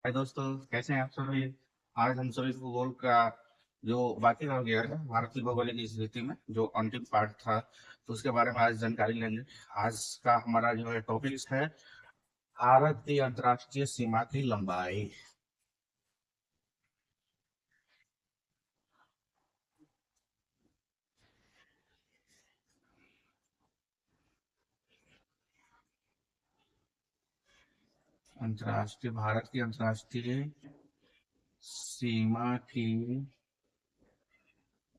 हाय दोस्तों, कैसे हैं आप सभी। आज हम सभी भूगोल का जो बाकी रह गया है भारतीय भौगोलिक स्थिति में जो अंतिम पार्ट था, तो उसके बारे में आज जानकारी लेंगे। आज का हमारा जो है टॉपिक है भारत की अंतर्राष्ट्रीय सीमा की लंबाई। अंतर्राष्ट्रीय भारत की अंतर्राष्ट्रीय सीमा की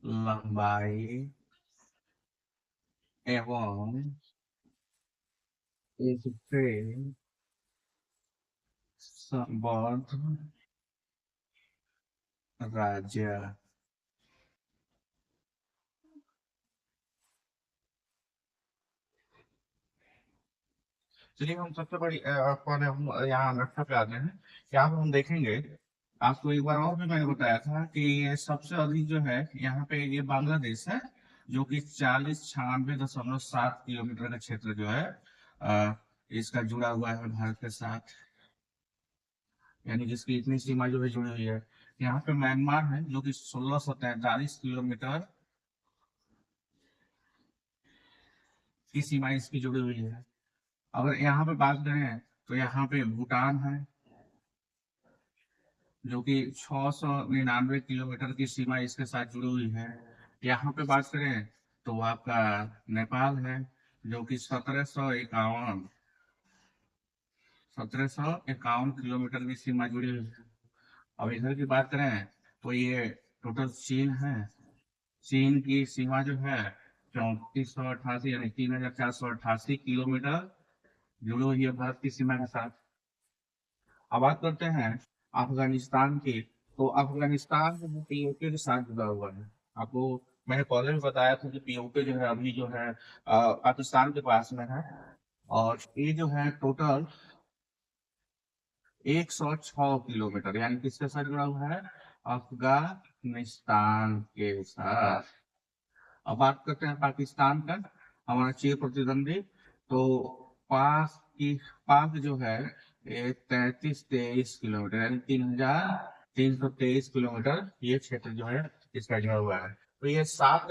लंबाई एवं इससे संबद्ध राज्य। चलिए हम सबसे बड़ी पहले हम यहाँ नक्शा पे आते हैं। यहाँ पे हम देखेंगे, आपको एक बार और भी मैंने बताया था कि ये सबसे अधिक जो है यहाँ पे ये बांग्लादेश है, जो कि 4096.7 किलोमीटर का क्षेत्र जो है इसका जुड़ा हुआ है भारत के साथ। यानी जिसकी इतनी सीमा जो है जुड़ी हुई है। यहाँ पे म्यांमार है जो कि 1643 किलोमीटर की सीमा इसकी जुड़ी हुई है। अगर यहाँ पे बात करें तो यहाँ पे भूटान है जो कि 699 किलोमीटर की सीमा इसके साथ जुड़ी हुई है। यहाँ पे बात करें तो आपका नेपाल है जो कि 1751 की सीमा जुड़ी हुई है। अब इधर की बात करें तो ये टोटल चीन है। चीन की सीमा जो है 3488 यानी 3488 किलोमीटर जुड़ी हुई है भारत की सीमा के साथ। अब बात करते हैं अफगानिस्तान की। तो अफगानिस्तान जो है पीओके के साथ जुड़ा हुआ है। आपको मैंने पहले भी बताया था कि पीओके जो है अभी जो है पाकिस्तान के पास में है। और ये जो है टोटल 106 किलोमीटर यानी किसके साथ जुड़ा हुआ है, अफगानिस्तान के साथ। अब बात करते हैं पाकिस्तान का, हमारा चिर प्रतिद्वंदी। तो पाक की पाक जो है ये 3323 किलोमीटर यानी 3323 किलोमीटर ये क्षेत्र जो है इसका जुड़ा हुआ है। तो ये सात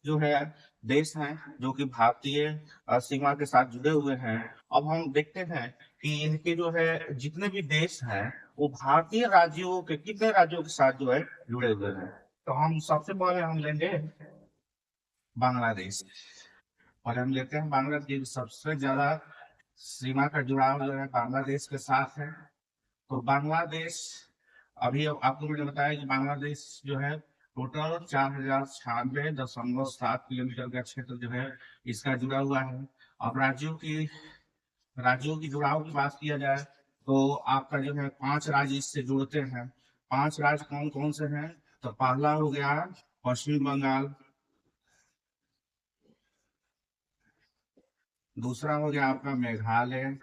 जो है देश हैं जो कि भारतीय सीमा के साथ जुड़े हुए हैं। अब हम देखते हैं कि इनके जो है जितने भी देश हैं वो भारतीय राज्यों के कितने राज्यों के साथ जो है जुड़े हुए हैं। तो हम सबसे पहले हम लेंगे बांग्लादेश। और हम लेते हैं बांग्लादेश, सबसे ज्यादा सीमा का जुड़ाव जो है बांग्लादेश के साथ है। तो बांग्लादेश, अभी आपको मैंने बताया कि बांग्लादेश जो है टोटल 4096.7 किलोमीटर का क्षेत्र जो है इसका जुड़ा हुआ है। अब राज्यों की जुड़ाव की बात किया जाए तो आपका जो है 5 राज्य इससे जुड़ते हैं। 5 राज्य कौन कौन से हैं, तो पहला हो गया पश्चिम बंगाल, दूसरा हो गया आपका मेघालय,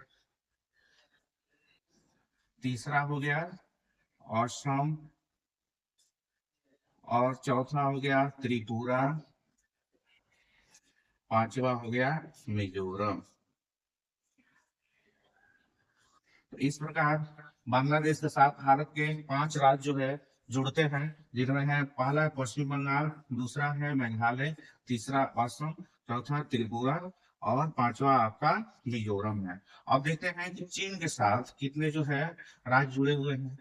तीसरा हो गया असम, और चौथा हो गया त्रिपुरा, पांचवा हो गया मिजोरम। तो इस प्रकार बांग्लादेश के साथ भारत के 5 राज्य जो है जुड़ते हैं, जिनमें है पहला है पश्चिम बंगाल, दूसरा है मेघालय, तीसरा असम, चौथा त्रिपुरा और पांचवा आपका मिजोरम है। अब देखते हैं कि चीन के साथ कितने जो है राज्य जुड़े हुए हैं।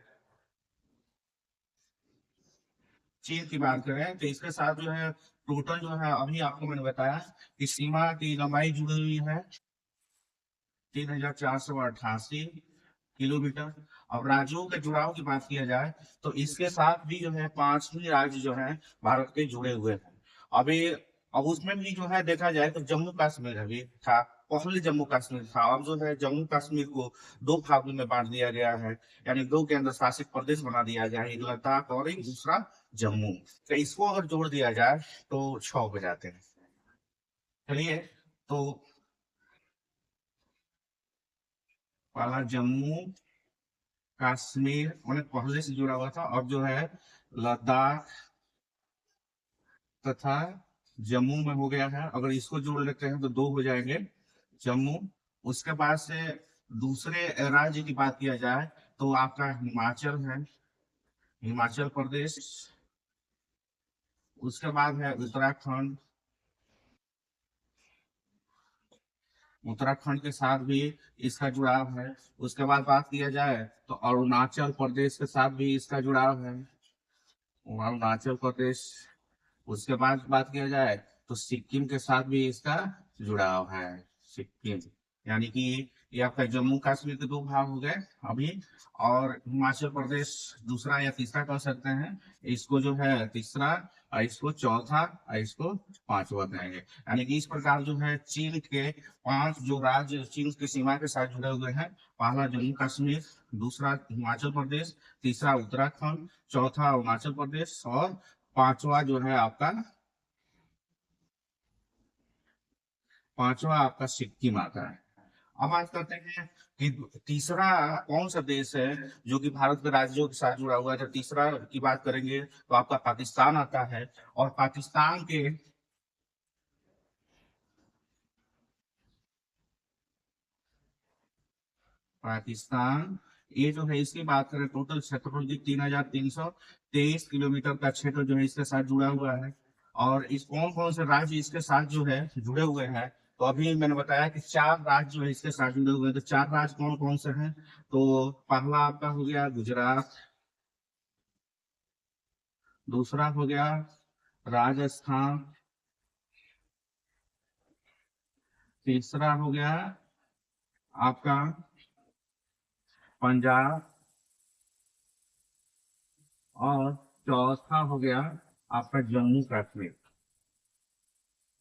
चीन की बात करें तो इसके साथ जो है टोटल जो है अभी आपको मैंने बताया कि सीमा की लंबाई जुड़ी हुई है 3488 किलोमीटर। अब राज्यों के जुड़ाव की बात किया जाए तो इसके साथ भी जो है 5 ही राज्य जो है भारत के जुड़े हुए हैं। अभी अब उसमें भी जो है देखा जाए तो जम्मू कश्मीर अभी था, पहले जम्मू कश्मीर था। अब जो है जम्मू कश्मीर को 2 भागों में बांट दिया गया है, यानी 2 केंद्र शासित प्रदेश बना दिया गया है, एक लद्दाख और एक दूसरा जम्मू। तो इसको अगर जोड़ दिया जाए तो 6 हो जाते हैं। चलिए, तो पहला जम्मू कश्मीर उन्हें पहले से जुड़ा हुआ था, अब जो है लद्दाख तथा जम्मू में हो गया है। अगर इसको जोड़ लेते हैं तो 2 हो जाएंगे जम्मू। उसके बाद से दूसरे राज्य की बात किया जाए तो आपका हिमाचल है, हिमाचल प्रदेश। उसके बाद है उत्तराखंड, उत्तराखंड के साथ भी इसका जुड़ाव है। उसके बाद बात किया जाए तो अरुणाचल प्रदेश के साथ भी इसका जुड़ाव है, अरुणाचल प्रदेश। उसके बाद बात किया जाए तो सिक्किम के साथ भी इसका जुड़ाव है, सिक्किम। यानी कि ये आपका जम्मू कश्मीर के दो भाग हो गए अभी, और हिमाचल प्रदेश दूसरा या तीसरा कह सकते हैं। इसको जो है तीसरा, और इसको चौथा, और इसको पांचवा कहेंगे। यानी कि इस प्रकार जो है चीन के 5 जो राज्य चीन की सीमा के साथ जुड़े हुए हैं, पहला जम्मू कश्मीर, दूसरा हिमाचल प्रदेश, तीसरा उत्तराखंड, चौथा अरुणाचल प्रदेश, और पांचवा जो है आपका, पांचवा आपका सिक्किम आता है। अब बात करते हैं कि तीसरा कौन सा देश है जो कि भारत के राज्यों के साथ जुड़ा हुआ है। तो तीसरा की बात करेंगे तो आपका पाकिस्तान आता है, और पाकिस्तान के, पाकिस्तान, ये जो है इसकी बात करें टोटल क्षेत्रफल की 3,323 किलोमीटर का क्षेत्र जो है इसके साथ जुड़ा हुआ है। और इस कौन कौन से राज्य इसके साथ जो है जुड़े हुए हैं, तो अभी मैंने बताया कि 4 राज्य जो है इसके साथ जुड़े हुए हैं। तो 4 राज्य कौन कौन से हैं, तो पहला आपका हो गया गुजरात, दूसरा हो गया राजस्थान, तीसरा हो गया आपका पंजाब, और चौथा हो गया आपका जम्मू कश्मीर।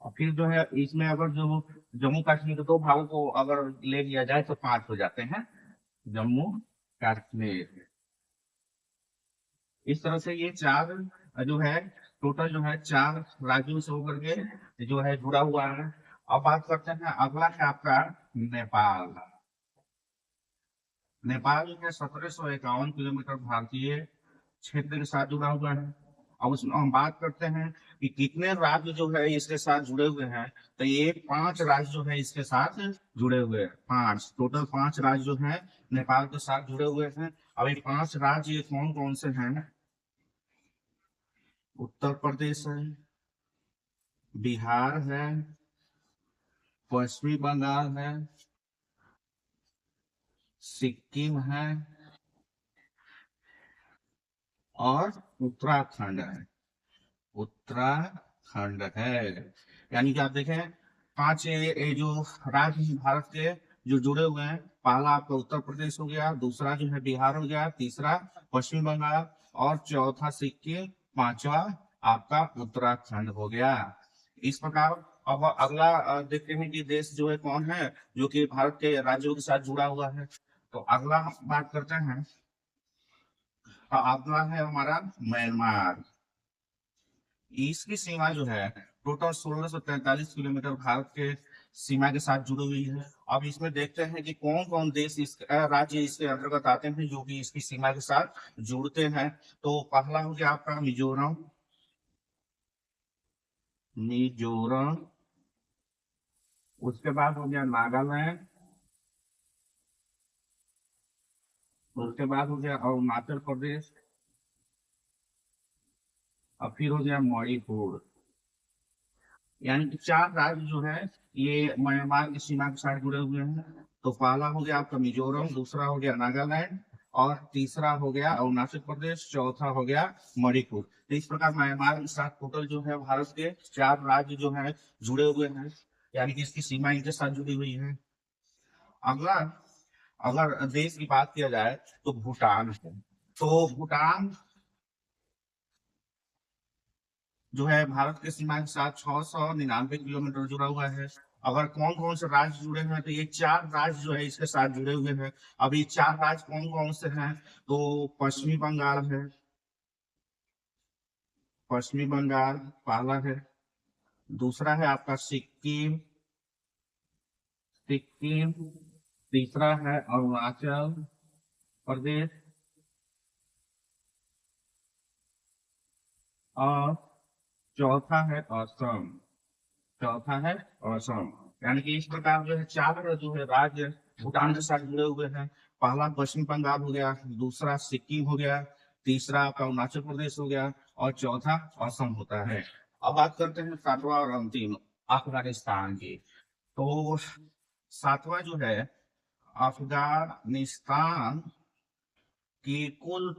और फिर जो है इसमें अगर जो जम्मू कश्मीर के दो भागों को अगर ले लिया जाए तो 5 हो जाते हैं, जम्मू कश्मीर। इस तरह से ये 4 जो है टोटल जो है 4 राज्यों से होकर के जो है जुड़ा हुआ है। अब बात करते हैं, अगला है आपका नेपाल। नेपाल जो है 1751 किलोमीटर भारतीय क्षेत्र के साथ जुड़ा हुआ है। अब उसमें हम बात करते हैं कि कितने राज्य जो है इसके साथ जुड़े हुए हैं, तो ये 5 राज्य जो है इसके साथ जुड़े हुए हैं। 5 टोटल 5 राज्य जो है नेपाल के साथ जुड़े हुए हैं। अब ये 5 राज्य ये कौन कौन से हैं, उत्तर प्रदेश है, बिहार है, पश्चिमी बंगाल है, सिक्किम है, और उत्तराखंड है, उत्तराखंड है। यानी कि आप देखें 5 ये जो राज्य हैं भारत के जो जुड़े हुए हैं, पहला आपका उत्तर प्रदेश हो गया, दूसरा जो है बिहार हो गया, तीसरा पश्चिम बंगाल, और चौथा सिक्किम, पांचवा आपका उत्तराखंड हो गया। इस प्रकार अब अगला देखते हैं कि देश जो है कौन है जो कि भारत के राज्यों के साथ जुड़ा हुआ है। तो अगला हम बात करते हैं, तो अगला है हमारा म्यांमार। इसकी सीमा जो है टोटल 1643 किलोमीटर भारत के सीमा के साथ जुड़ी हुई है। अब इसमें देखते हैं कि कौन कौन देश इस राज्य इसके अंतर्गत आते हैं जो कि इसकी सीमा के साथ जुड़ते हैं। तो पहला हो गया आपका मिजोरम, मिजोरम। उसके बाद हो गया नागालैंड, उसके बाद हो गया अरुणाचल प्रदेश, और फिर हो गया मणिपुर। यानी कि 4 राज्य जो है ये म्यांमार की सीमा के साथ जुड़े हुए हैं। तो पहला हो गया आपका मिजोरम, दूसरा हो गया नागालैंड, और तीसरा हो गया अरुणाचल प्रदेश, चौथा हो गया मणिपुर। तो इस प्रकार म्यांमार के साथ टोटल जो है भारत के 4 राज्य जो है जुड़े हुए हैं, यानी कि इसकी सीमा इनके साथ जुड़ी हुई है। अगला अगर देश की बात किया जाए तो भूटान है। तो भूटान जो है भारत के सीमा के साथ 699 किलोमीटर जुड़ा हुआ है। अगर कौन कौन से राज्य जुड़े हैं, तो ये 4 राज्य जो है इसके साथ जुड़े हुए हैं। अब ये 4 राज्य कौन कौन से हैं, तो पश्चिमी बंगाल है, पश्चिमी बंगाल पहला है, दूसरा है आपका सिक्किम, सिक्किम, तीसरा है अरुणाचल प्रदेश, और चौथा है असम, चौथा है असम। यानी कि इस प्रकार जो है 4 जो है राज्य भूटान के साथ जुड़े हुए हैं। पहला पश्चिम बंगाल हो गया, दूसरा सिक्किम हो गया, तीसरा आपका अरुणाचल प्रदेश हो गया और चौथा असम होता है। अब बात करते हैं सातवां और अंतिम अफगानिस्तान की। तो सातवां जो है अफगानिस्तान की कुल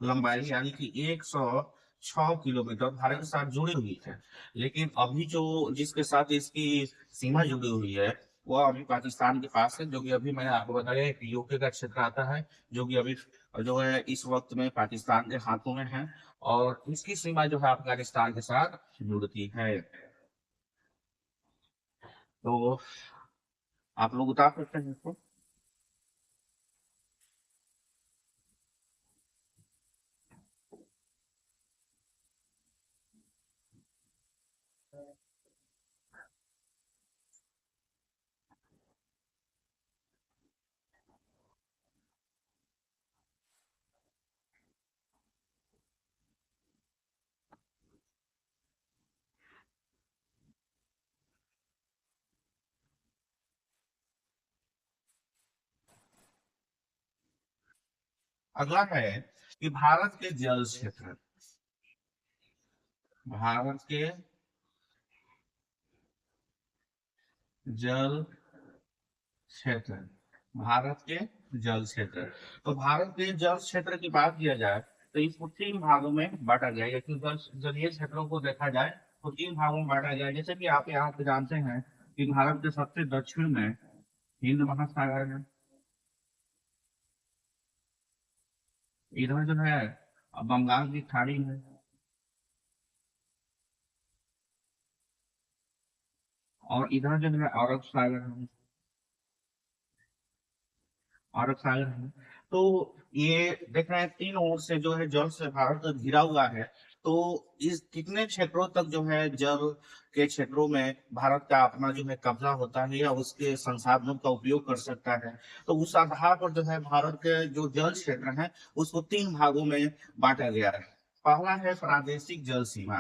लंबाई यानी कि 106 किलोमीटर भारत के साथ जुड़ी हुई है। लेकिन अभी जो जिसके साथ इसकी सीमा जुड़ी हुई है वह अभी पाकिस्तान के पास है, जो कि अभी मैंने आपको बताया एक यूके का क्षेत्र आता है, जो कि अभी जो है इस वक्त में पाकिस्तान के हाथों में है। और इसकी सीमा जो है अफगानिस्तान के साथ जुड़ती है। तो आप लोग उतार सकते हैं इसको। अगला है कि भारत के जल क्षेत्र, भारत के जल क्षेत्र, भारत के जल क्षेत्र। तो भारत के जल क्षेत्र की बात किया जाए तो इसको तीन भागों में बांटा गया है। कि जलीय क्षेत्रों को देखा जाए तो तीन भागों में बांटा गया है। जैसे कि आप यहाँ पे जानते हैं कि भारत के सबसे दक्षिण में हिंद महासागर है, इधर जो है बंगाल की खाड़ी है, और इधर जो है अरब सागर है, अरब सागर है। तो ये देख रहे हैं तीन ओर से जो है जल से भारत घिरा हुआ है। तो इस कितने क्षेत्रों तक जो है जल के क्षेत्रों में भारत का अपना जो है कब्जा होता है या उसके संसाधनों का उपयोग कर सकता है। तो उस आधार पर जो है भारत के जो जल क्षेत्र है उसको तीन भागों में बांटा गया है। पहला है प्रादेशिक जल सीमा,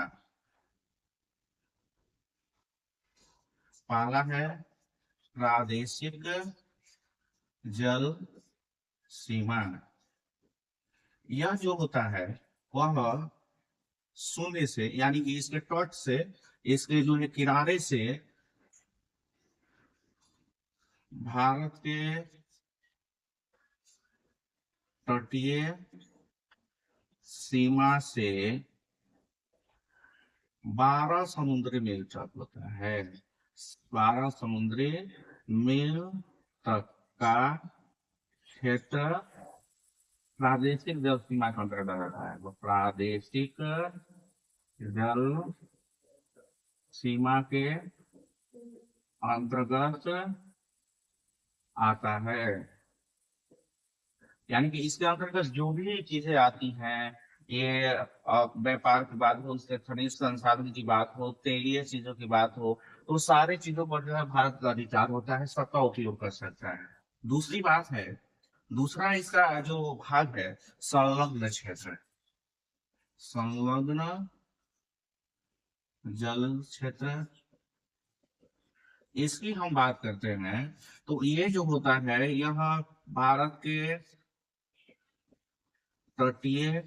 पहला है प्रादेशिक जल सीमा। यह जो होता है वह शून्य से यानी कि इसके तट से, इसके जो है किनारे से भारत के तटीय सीमा से 12 समुद्री मील तक होता है। 12 समुद्री मील तक का क्षेत्र प्रादेशिक जल सीमा के अंतर्गत आता है। वो प्रादेशिक जल सीमा के अंतर्गत आता है। यानी कि इसके अंतर्गत जो भी चीजें आती हैं, ये व्यापार की बात हो, उसके खनिज संसाधन की बात हो, तेलीय चीजों की बात हो, तो सारी चीजों पर जो है भारत का अधिकार होता है, सबका उपयोग कर सकता है। दूसरी बात है, दूसरा इसका जो भाग है संलग्न क्षेत्र, संलग्न जल क्षेत्र, इसकी हम बात करते हैं। तो ये जो होता है यह भारत के तटीय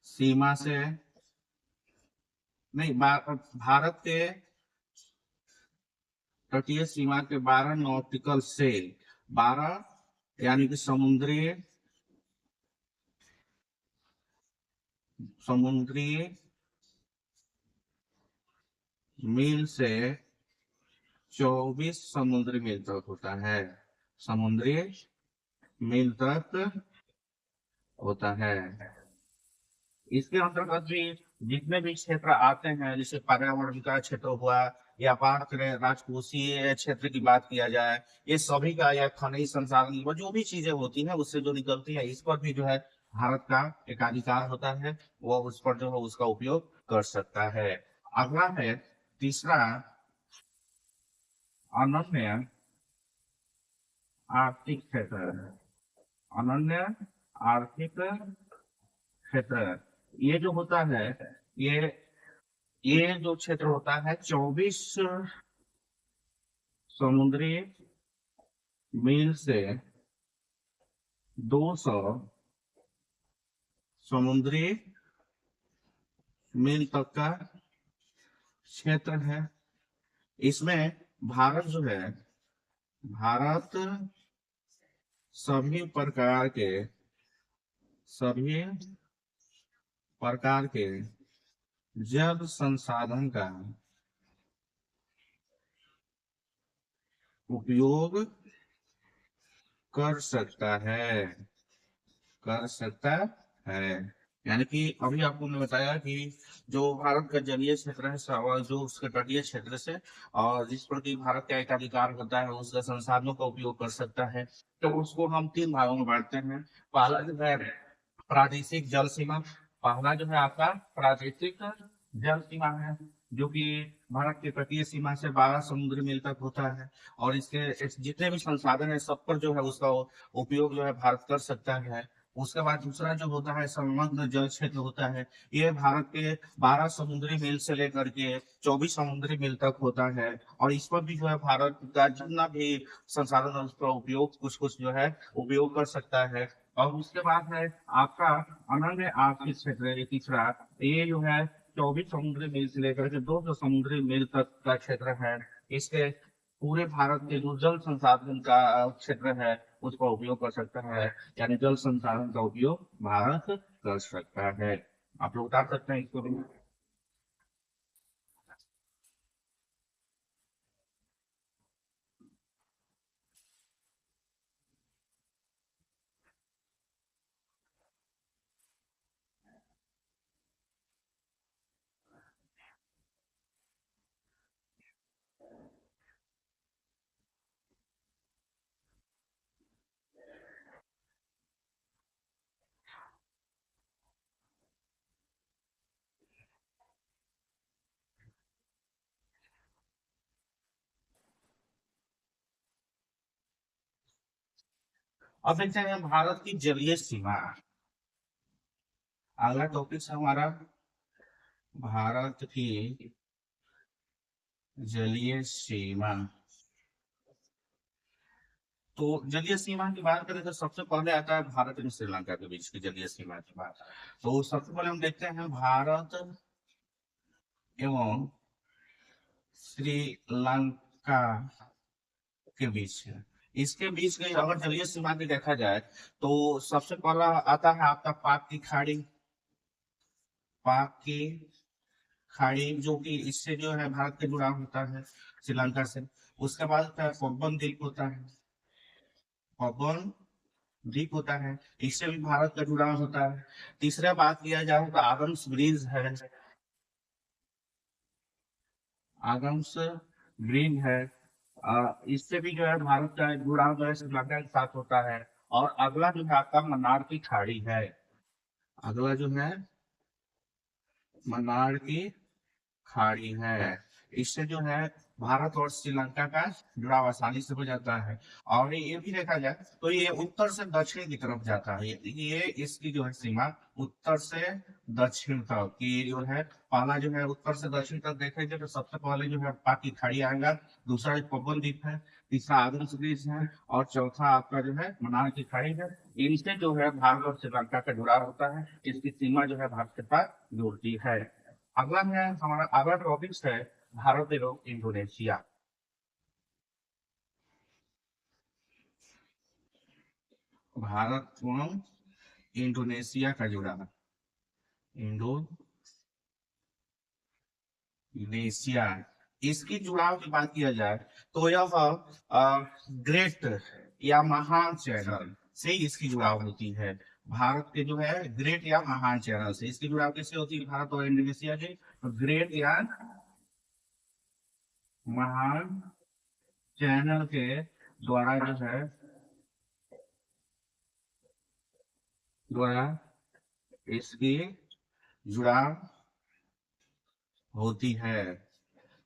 सीमा से नहीं, भारत के तटीय सीमा के 12 नॉटिकल से, 12 यानी कि समुद्री समुद्री मील से 24 समुद्री मील तक होता है, समुद्री मील तक होता है। इसके अंतर्गत भी जितने भी क्षेत्र आते हैं, जैसे पर्यावरण का क्षेत्र हुआ या बात करें राजकोषीय क्षेत्र की बात किया जाए, ये सभी का या खनिज संसाधन वो जो भी चीजें होती हैं उससे जो निकलती है, इस पर भी जो है भारत का एकाधिकार होता है, वो उस पर जो है उसका उपयोग कर सकता है। अगला है तीसरा अनन्य आर्थिक क्षेत्र, अनन्य आर्थिक क्षेत्र। ये जो होता है, ये ये जो क्षेत्र होता है 24 समुद्री मील से 200 समुद्री मील तक का क्षेत्र है। इसमें भारत जो है, भारत सभी प्रकार के जल संसाधन का उपयोग कर सकता है, कर सकता है। यानी कि अभी आपको मैं बताया कि जो भारत का जलीय क्षेत्र है, और जो उसके तटीय क्षेत्र से, और जिस पर कि भारत का एकाधिकार होता है, उसके संसाधनों का उपयोग कर सकता है। तो उसको हम 3 भागों में बांटते हैं। पहला जो है प्रादेशिक जल सीमा। पहला जो है आपका प्रादेशिक जल सीमा है, जो कि भारत की तटीय सीमा से 12 समुद्री मील तक होता है। और इसके जितने भी संसाधन है, सब पर जो है उसका उपयोग जो है भारत कर सकता है। उसके बाद दूसरा जो होता है समग्र जल क्षेत्र होता है। ये भारत के 12 समुद्री मील से लेकर के 24 समुद्री मील तक होता है। और इस पर भी जो है भारत का जितना भी संसाधन है उसका उपयोग कुछ कुछ जो है उपयोग कर सकता है। और उसके बाद है आपका अनन्य आर्थिक क्षेत्र, ये तीसरा। ये जो है 24 समुद्री मील से लेकर के 200 समुद्री मील तक का क्षेत्र है। इसके पूरे भारत के जो जल संसाधन का क्षेत्र है उसका उपयोग कर सकता है। यानी जल संसाधन का उपयोग भारत कर सकता है। आप लोग बता सकते हैं इसको भी। अब देखते हैं भारत की जलीय सीमा। अगला टॉपिक है हमारा भारत की जलीय सीमा। तो जलीय सीमा की बात करें तो सबसे पहले आता है भारत और श्रीलंका के बीच की जलीय सीमा की बात। तो सबसे पहले हम देखते हैं भारत एवं श्रीलंका के बीच है। इसके बीच की अगर जलीय सीमा की देखा जाए तो सबसे पहला आता है आपका पाक की खाड़ी। पाक की खाड़ी जो कि इससे जो है भारत के जुड़ा होता है श्रीलंका से। उसके बाद आता है पबन द्वीप होता है। पबन द्वीप होता है, इससे भी भारत का जुड़ाव होता है। तीसरा बात किया जाए तो आगम्स ब्रिज है। आगम्स ब्रिज है, इससे भी जो है भारत का जुड़ाव जो है श्रीलंका के साथ होता है। और अगला जो है आपका मन्नार की खाड़ी है। अगला जो है मन्नार की खाड़ी है। इससे जो है भारत और श्रीलंका का जुड़ाव आसानी से हो जाता है। और ये भी देखा जाए तो ये उत्तर से दक्षिण की तरफ जाता है। ये इसकी जो है सीमा उत्तर से दक्षिण तक की जो है। पहला जो है उत्तर से दक्षिण तक देखेंगे तो सबसे पहले जो है पाक की खाड़ी आएगा। दूसरा पवन द्वीप है। तीसरा आदर्श ब्रिज है। और चौथा आपका जो है मनार की खाड़ी है। इनसे जो है भारत और श्रीलंका का जुड़ाव होता है। इसकी सीमा जो है भारत के साथ जुड़ती है। अगला है हमारा अगला टॉपिक है भारत एवं इंडोनेशिया। भारत एवं इंडोनेशिया का जुड़ाव। इंडोनेशिया, इसकी जुड़ाव की बात किया जाए तो यह ग्रेट या महान चैनल से इसकी जुड़ाव होती है। भारत के जो है ग्रेट या महान चैनल से इसकी जुड़ाव कैसे होती है भारत और इंडोनेशिया के, तो ग्रेट या महान चैनल के द्वारा जो है द्वारा इसकी जुड़ाव होती है।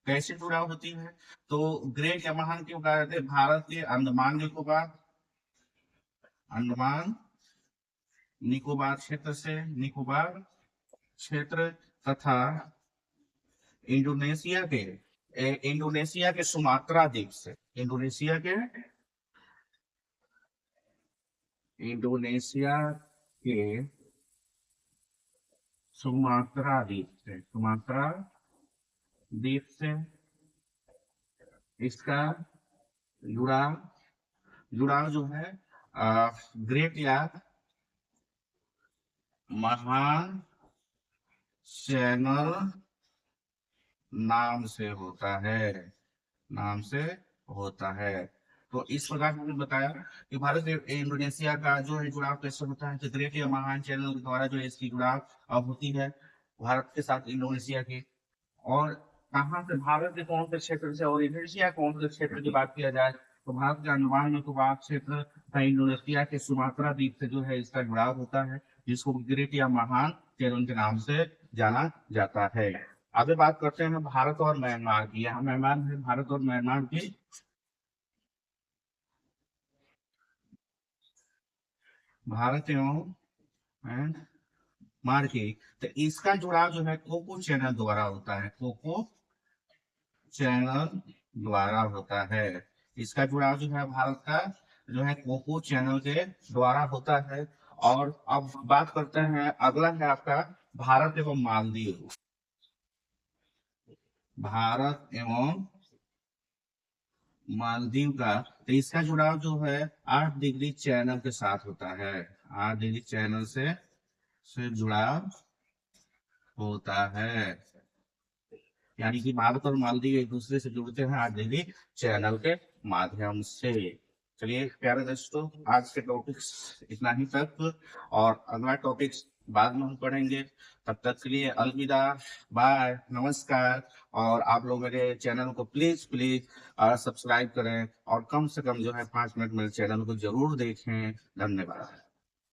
कैसे जुड़ाव होती है, तो ग्रेट या महान क्यों कहा जाता है, भारत के अंडमान निकोबार क्षेत्र से, निकोबार क्षेत्र तथा इंडोनेशिया के सुमात्रा द्वीप से, इंडोनेशिया के इंडोनेशिया के सुमात्रा द्वीप से इसका जुड़ाव जुड़ाव जो है ग्रेट या महान चैनल नाम से होता है। तो इस प्रकार हमने बताया कि भारत इंडोनेशिया का जो है जुड़ाव कैसे होता है, ग्रेट या महान चैनल द्वारा जो है इसकी जुड़ाव अब होती है भारत के साथ इंडोनेशिया की। और कहाँ से, भारत के कौन से क्षेत्र से और इंडोनेशिया कौन से क्षेत्र की बात किया जाए तो भारत के अंडमान निकोबार क्षेत्र का इंडोनेशिया के सुमात्रा द्वीप से जो है इसका जुड़ाव होता है, जिसको ग्रेट या महान चैनल के नाम से जाना जाता है। आगे बात करते हैं भारत और म्यांमार की। यहाँ म्यांमार है, भारत और म्यांमार की। भारत एवं म्यांमार की, तो इसका जुड़ाव जो है कोको चैनल द्वारा होता है, कोको चैनल द्वारा होता है। इसका जुड़ाव जो है भारत का जो है कोको चैनल के द्वारा होता है। और अब बात करते हैं, अगला है आपका भारत एवं मालदीव। भारत एवं मालदीव का, तो इसका जुड़ाव जो है 8 डिग्री चैनल के साथ होता है, 8 डिग्री चैनल से जुड़ाव होता है। यानी कि भारत और मालदीव एक दूसरे से जुड़ते हैं 8 डिग्री चैनल के माध्यम से। चलिए प्यारे दोस्तों, आज के टॉपिक्स इतना ही तक, और अगला टॉपिक्स बाद में हम पढ़ेंगे। तब तक के लिए अलविदा, बाय, नमस्कार। और आप लोग मेरे चैनल को प्लीज सब्सक्राइब करें, और कम से कम जो है 5 मिनट मेरे चैनल को जरूर देखें। धन्यवाद।